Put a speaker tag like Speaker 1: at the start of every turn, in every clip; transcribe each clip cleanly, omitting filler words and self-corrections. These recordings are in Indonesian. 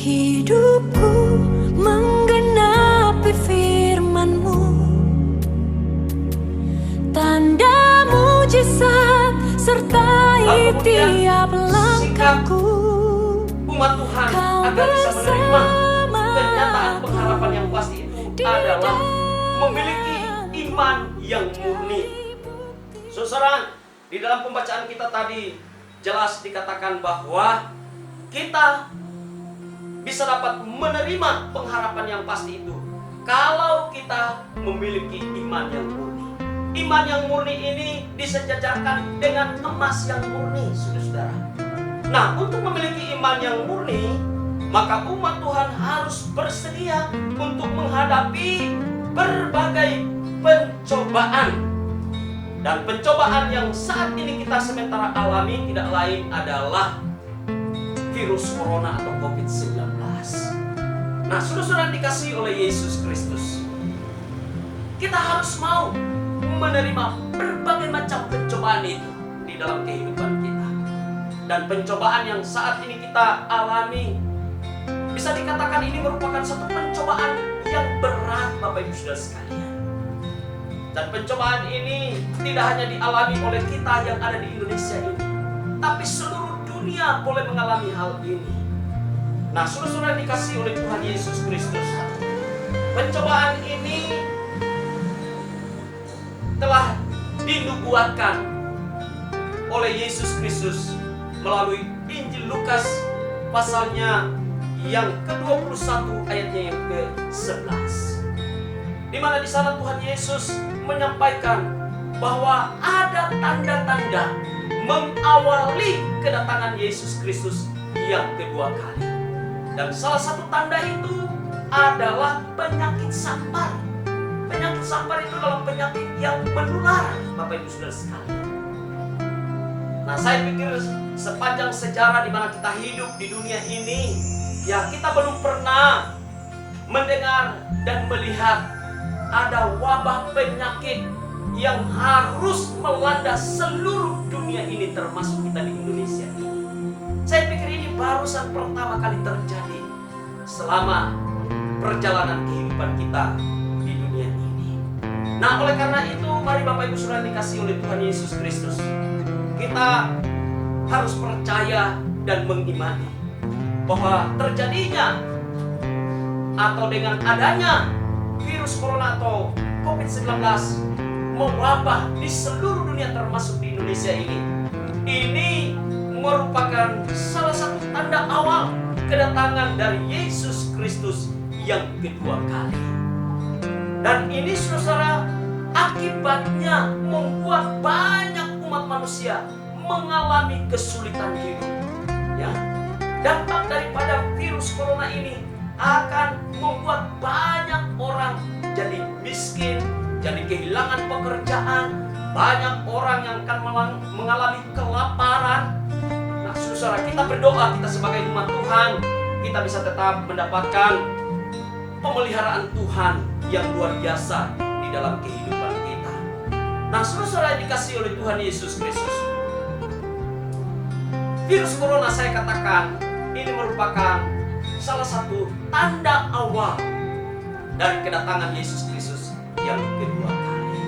Speaker 1: Hidupku menggenapi firman-Mu, tanda mujizat sertai tiap langkahku.
Speaker 2: Umat Tuhan agar bisa menerima kenyataan pengharapan yang pasti itu adalah memiliki iman yang murni. Saudara, di dalam pembacaan kita tadi jelas dikatakan bahwa kita bisa dapat menerima pengharapan yang pasti itu kalau kita memiliki iman yang murni. Iman yang murni ini disejajarkan dengan emas yang murni, saudara. Nah, untuk memiliki iman yang murni, maka umat Tuhan harus bersedia untuk menghadapi berbagai pencobaan. Dan pencobaan yang saat ini kita sementara alami tidak lain adalah virus corona atau COVID-19. Nah, saudara dikasihi oleh Yesus Kristus, kita harus mau menerima berbagai macam pencobaan itu di dalam kehidupan kita. Dan pencobaan yang saat ini kita alami, bisa dikatakan ini merupakan satu pencobaan yang berat, Bapak Ibu Saudara sekalian. Dan pencobaan ini tidak hanya dialami oleh kita yang ada di Indonesia ini, tapi seluruh dunia boleh mengalami hal ini. Nah, saudara-saudara dikasihi oleh Tuhan Yesus Kristus, pencobaan ini telah dinubuatkan oleh Yesus Kristus melalui Injil Lukas pasalnya yang ke-21 ayatnya yang ke-11. Di mana di sana Tuhan Yesus menyampaikan bahwa ada tanda-tanda mengawali kedatangan Yesus Kristus yang kedua kali. Dan salah satu tanda itu adalah penyakit sampar. Penyakit sampar itu adalah penyakit yang menular, Bapak Ibu Saudara sekalian. Nah, saya pikir sepanjang sejarah di mana kita hidup di dunia ini, ya kita belum pernah mendengar dan melihat ada wabah penyakit yang harus melanda seluruh dunia ini, termasuk kita di Indonesia ini. Saya pikir ini barusan pertama kali terjadi selama perjalanan kehidupan kita di dunia ini. Nah, oleh karena itu, mari Bapak Ibu Saudara dikasihi oleh Tuhan Yesus Kristus, kita harus percaya dan mengimani bahwa terjadinya atau dengan adanya virus corona atau COVID-19 mewabah di seluruh dunia termasuk di Indonesia ini merupakan salah satu tanda awal kedatangan dari Yesus Kristus yang kedua kali. Dan ini saudara, akibatnya membuat banyak umat manusia mengalami kesulitan hidup. Ya, dampak daripada virus corona ini akan membuat banyak orang jadi miskin, jadi kehilangan pekerjaan, banyak orang yang akan mengalami kelaparan. Nah, saudara, kita berdoa, kita sebagai umat Tuhan, kita bisa tetap mendapatkan pemeliharaan Tuhan yang luar biasa di dalam kehidupan kita. Nah, saudara dikasihi oleh Tuhan Yesus Kristus, virus corona saya katakan ini merupakan salah satu tanda awal dari kedatangan Yesus Kristus yang kedua kali.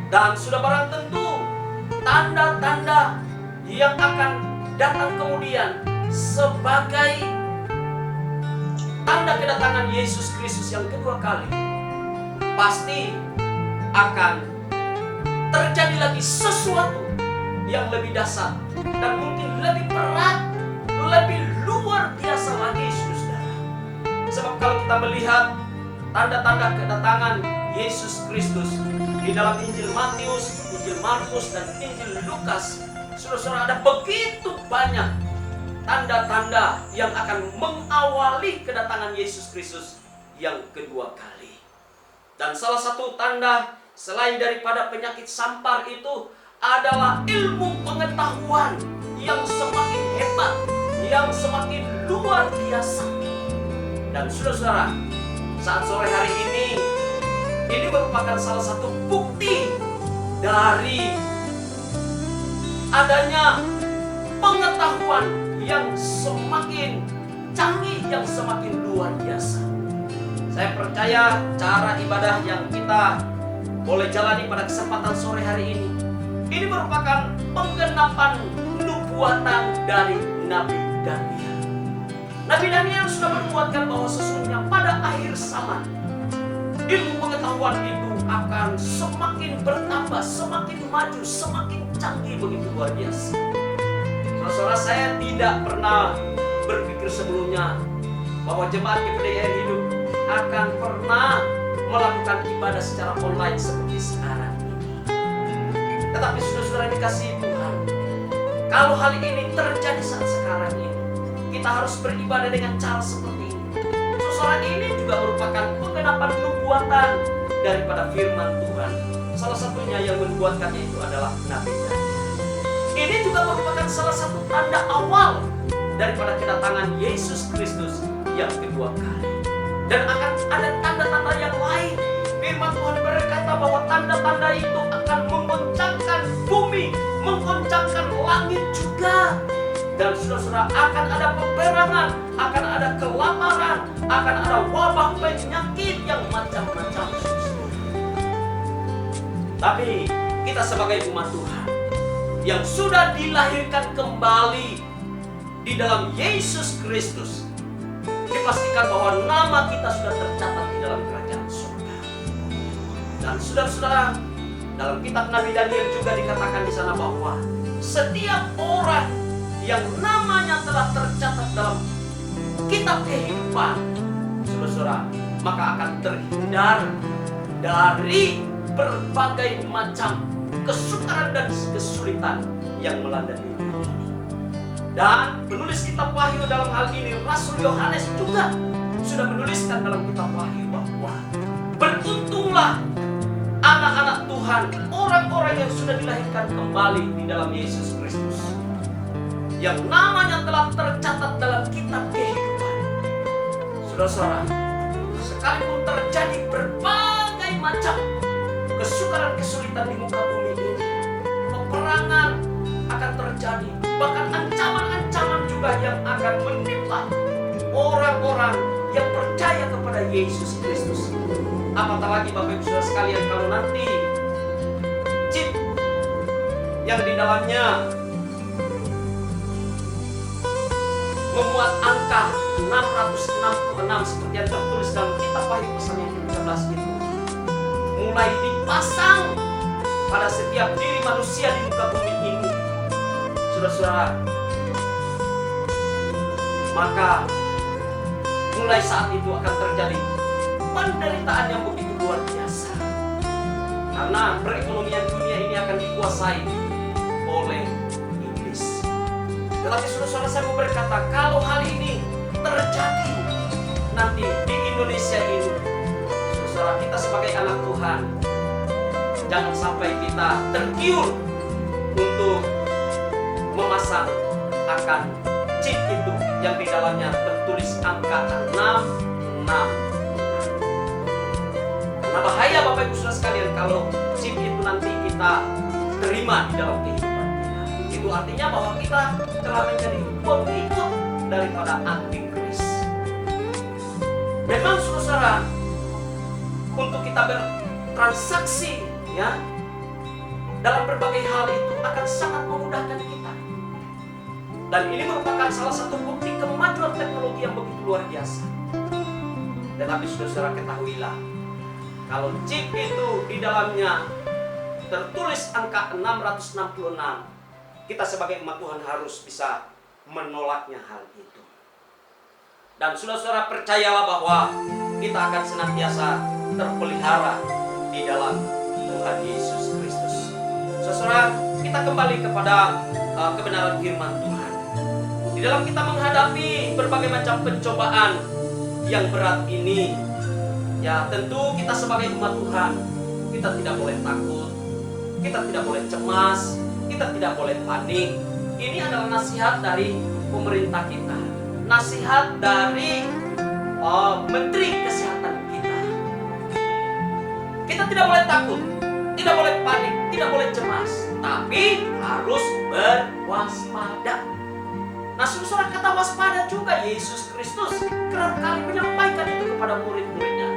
Speaker 2: Dan sudah barang tentu tanda-tanda yang akan datang kemudian sebagai tanda kedatangan Yesus Kristus yang kedua kali, pasti akan terjadi lagi sesuatu yang lebih dahsyat dan mungkin lebih berat, lebih luar biasa lagi, saudara. Sebab kalau kita melihat tanda-tanda kedatangan Yesus Kristus di dalam Injil Matius, Injil Markus, dan Injil Lukas, saudara, ada begitu banyak tanda-tanda yang akan mengawali kedatangan Yesus Kristus yang kedua kali. Dan salah satu tanda selain daripada penyakit sampar itu adalah ilmu pengetahuan yang semakin hebat, yang semakin luar biasa. Dan saudara, saat sore hari ini merupakan salah satu bukti dari adanya pengetahuan yang semakin canggih, yang semakin luar biasa. Saya percaya cara ibadah yang kita boleh jalani pada kesempatan sore hari ini merupakan penggenapan nubuatan dari Nabi Daniel. Nabi Daniel sudah menubuatkan bahwa sesungguhnya pada akhir zaman ilmu pengetahuan itu akan semakin bertambah, semakin maju, semakin canggih, begitu luar biasa. Saudara, saya tidak pernah berpikir sebelumnya bahwa jemaat GPDI Hidup akan pernah melakukan ibadah secara online seperti sekarang ini. Tetapi saudara-saudara dikasihi Tuhan, kalau hal ini terjadi saat sekarang ini, kita harus beribadah dengan cara seperti ini. Saudara, ini juga merupakan penggenapan nubuatan daripada firman Tuhan. Salah satunya yang membuatkannya itu adalah Nabi Daniel. Ini juga merupakan salah satu tanda awal daripada kedatangan Yesus Kristus yang kedua kali. Dan akan ada tanda-tanda yang lain. Firman Tuhan berkata bahwa tanda-tanda itu akan menggoncangkan bumi, menggoncangkan langit juga. Dan saudara-saudara, akan ada peperangan, akan ada kelaparan, akan ada wabah penyakit yang macam-macam. Tapi kita sebagai umat Tuhan yang sudah dilahirkan kembali di dalam Yesus Kristus, dipastikan bahwa nama kita sudah tercatat di dalam kerajaan surga. Dan saudara-saudara, dalam kitab Nabi Daniel juga dikatakan di sana bahwa setiap orang yang namanya telah tercatat dalam kitab kehidupan, saudara-saudara, maka akan terhindar dari berbagai macam kesukaran dan kesulitan yang melanda dunia ini. Dan penulis kitab Wahyu dalam hal ini, Rasul Yohanes juga sudah menuliskan dalam kitab Wahyu bahwa beruntunglah anak-anak Tuhan, orang-orang yang sudah dilahirkan kembali di dalam Yesus Kristus, yang namanya telah tercatat dalam kitab kehidupan. Saudara-saudara, sekalipun terjadi berbagai macam kesukaran kesulitan di muka bumi ini, peperangan akan terjadi, bahkan ancaman-ancaman juga yang akan menimpa orang-orang yang percaya kepada Yesus Kristus. Apatah lagi Bapak Ibu Saudara sekalian, kalau nanti chip yang di dalamnya memuat angka 666 seperti yang tertulis dalam kitab Wahyu pasal yang ke-13 itu mulai dipasang pada setiap diri manusia di muka bumi ini, saudara-saudara, maka mulai saat itu akan terjadi penderitaan yang begitu luar biasa, karena perekonomian dunia ini akan dikuasai oleh iblis. Tetapi saudara-saudara, saya mau berkata, kalau hal ini terjadi nanti di Indonesia ini, saudara, kita sebagai anak Tuhan, jangan sampai kita tergiur untuk memasang akan chip itu yang di dalamnya tertulis angka 666. Karena bahaya Bapak Ibu Saudara sekalian kalau chip itu nanti kita terima di dalam kehidupan kita. Itu artinya bahwa kita telah menjadi pengikut daripada antikris. Memang saudara, untuk kita bertransaksi ya dalam berbagai hal itu akan sangat memudahkan kita. Dan ini merupakan salah satu bukti kemajuan teknologi yang begitu luar biasa. Tetapi saudara ketahuilah, kalau chip itu di dalamnya tertulis angka 666, kita sebagai umat Tuhan harus bisa menolaknya hal itu. Dan saudara percayalah bahwa kita akan senantiasa terpelihara di dalam Tuhan Yesus Kristus. Saudara, kita kembali kepada kebenaran firman Tuhan. Di dalam kita menghadapi berbagai macam pencobaan yang berat ini, ya tentu kita sebagai umat Tuhan, kita tidak boleh takut, kita tidak boleh cemas, kita tidak boleh panik. Ini adalah nasihat dari pemerintah kita, nasihat dari Menteri Kesehatan kita. Kita tidak boleh takut, tidak boleh panik, tidak boleh cemas, tapi harus berwaspada. Nah, saudara, kata waspada juga Yesus Kristus kerap kali menyampaikan itu kepada murid-muridnya.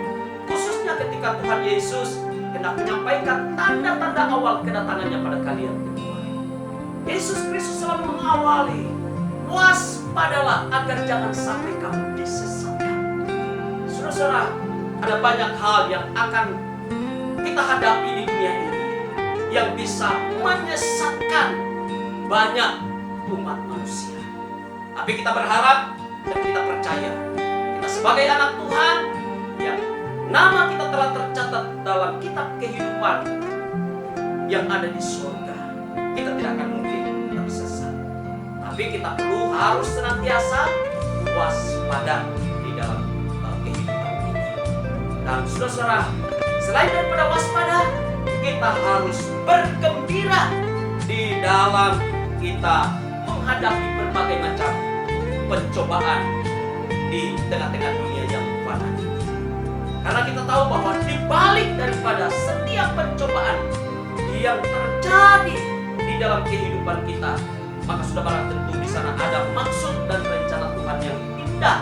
Speaker 2: Khususnya ketika Tuhan Yesus hendak menyampaikan tanda-tanda awal kedatangannya pada kalian kedua. Yesus Kristus selalu mengawali, waspadalah agar jangan sampai kamu disesatkan. Saudara, ada banyak hal yang akan kita hadapi di dunia ini yang bisa menyesatkan banyak umat manusia. Tapi kita berharap dan kita percaya, kita sebagai anak Tuhan yang nama kita telah tercatat dalam kitab kehidupan yang ada di surga, kita tidak akan mungkin tersesat. Tapi kita perlu harus senantiasa waspada di dalam kehidupan ini. Dan saudara, selain daripada waspada, kita harus bergembira di dalam kita menghadapi berbagai macam pencobaan di tengah-tengah dunia yang fana ini. Karena kita tahu bahwa di balik daripada setiap pencobaan yang terjadi di dalam kehidupan kita, maka sudah barang tentu di sana ada maksud dan rencana Tuhan yang indah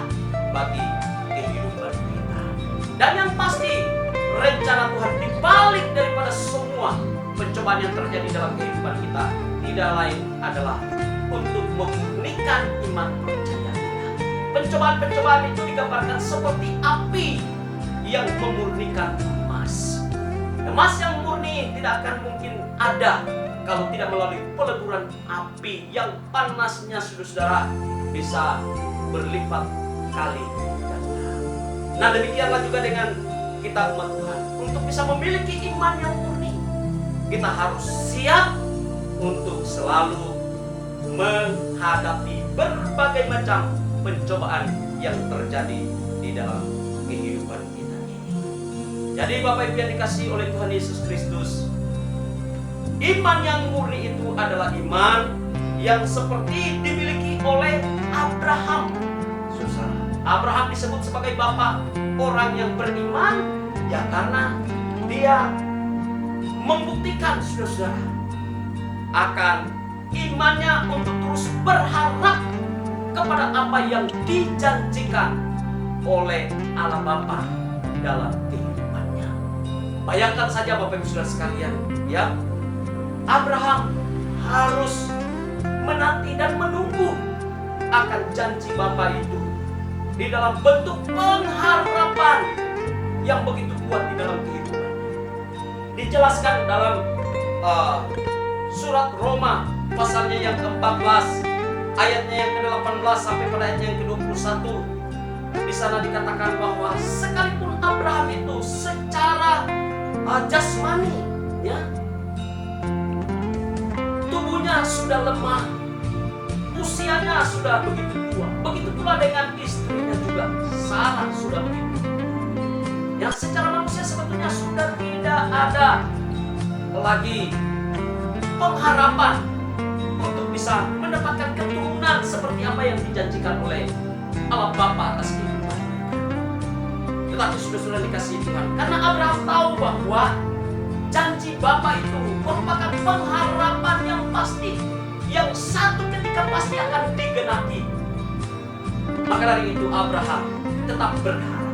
Speaker 2: bagi kehidupan kita. Dan yang pasti, rencana Tuhan di balik daripada semua pencobaan yang terjadi dalam kehidupan kita tidak lain adalah untuk memurnikan iman percaya kita. Pencobaan-pencobaan itu digambarkan seperti api yang memurnikan emas. Emas yang murni tidak akan mungkin ada kalau tidak melalui peleburan api yang panasnya, saudara, bisa berlipat kali ganda. Nah, demikianlah juga dengan kita umat Tuhan. Untuk bisa memiliki iman yang murni, kita harus siap untuk selalu menghadapi berbagai macam pencobaan yang terjadi di dalam kehidupan kita ini. Jadi Bapak Ibu yang dikasihi oleh Tuhan Yesus Kristus, iman yang murni itu adalah iman yang seperti dimiliki oleh Abraham. Abraham disebut sebagai bapak orang yang beriman, ya karena dia membuktikan, saudara, akan imannya untuk terus berharap kepada apa yang dijanjikan oleh Allah Bapa dalam kehidupannya. Bayangkan saja Bapak Ibu Saudara sekalian, ya, Abraham harus menanti dan menunggu akan janji Bapa itu di dalam bentuk pengharapan yang begitu kuat di dalam kehidupan. Dijelaskan dalam surat Roma pasalnya yang ke-14, ayatnya yang ke-18 sampai pada ayat yang ke-21. Di sana dikatakan bahwa sekalipun Abraham itu secara jasmani, ya, tubuhnya sudah lemah, usianya sudah begitu tua, begitu pula dengan istrinya juga, Sarah sudah begitu. Yang secara manusia sebetulnya sudah tidak ada lagi pengharapan untuk bisa mendapatkan keturunan seperti apa yang dijanjikan oleh Allah Bapa atas kehidupan mereka. Tetapi sudah dikasihi Tuhan, karena Abraham tahu bahwa janji Bapa itu merupakan pengharapan yang pasti, yang satu ketika pasti akan digenapi. Maka dari itu Abraham tetap berharap.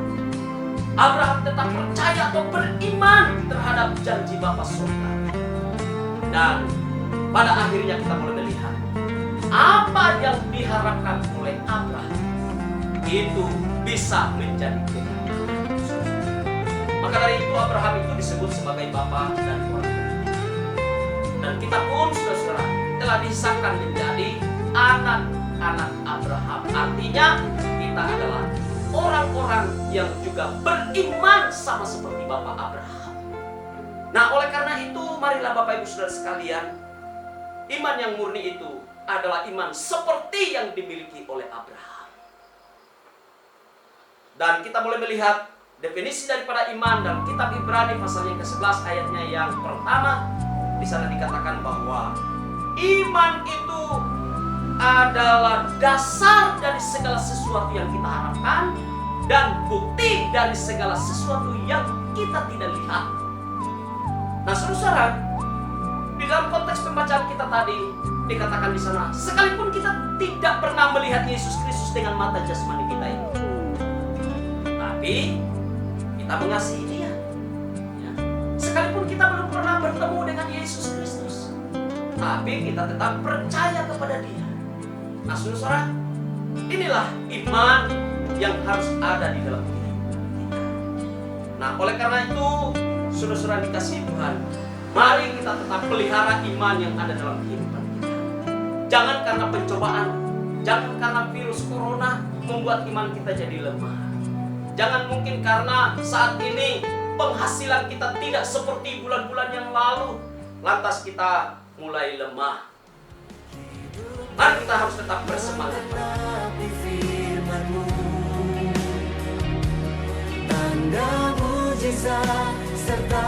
Speaker 2: Abraham tetap percaya atau beriman terhadap janji Bapa surga. Dan pada akhirnya kita mulai melihat apa yang diharapkan oleh Abraham itu bisa menjadi kenyataan. Maka dari itu Abraham itu disebut sebagai bapa dan orang beriman. Dan kita pun saudara telah disahkan menjadi anak-anak Abraham. Artinya kita adalah orang-orang yang juga beriman sama seperti Bapak Abraham. Nah, oleh karena itu marilah Bapak Ibu Saudara sekalian, iman yang murni itu adalah iman seperti yang dimiliki oleh Abraham. Dan kita boleh melihat definisi daripada iman dalam kitab Ibrani pasal yang ke-11 ayatnya yang pertama. Di sana dikatakan bahwa iman itu adalah dasar dari segala sesuatu yang kita harapkan dan bukti dari segala sesuatu yang kita tidak lihat. Nah, saudara, di dalam konteks pembacaan kita tadi, dikatakan di sana, sekalipun kita tidak pernah melihat Yesus Kristus dengan mata jasmani kita ini, tapi kita mengasihi Dia. Ya. Sekalipun kita belum pernah bertemu dengan Yesus Kristus, tapi kita tetap percaya kepada Dia. Nah, saudara, inilah iman yang harus ada di dalam diri kita. Nah, oleh karena itu, saudara-saudara dikasihi Tuhan, mari kita tetap pelihara iman yang ada dalam kehidupan kita. Jangan karena pencobaan, jangan karena virus corona membuat iman kita jadi lemah. Jangan mungkin karena saat ini penghasilan kita tidak seperti bulan-bulan yang lalu, lantas kita mulai lemah. Mari kita harus tetap bersemangat.
Speaker 1: Tanda mujizat serta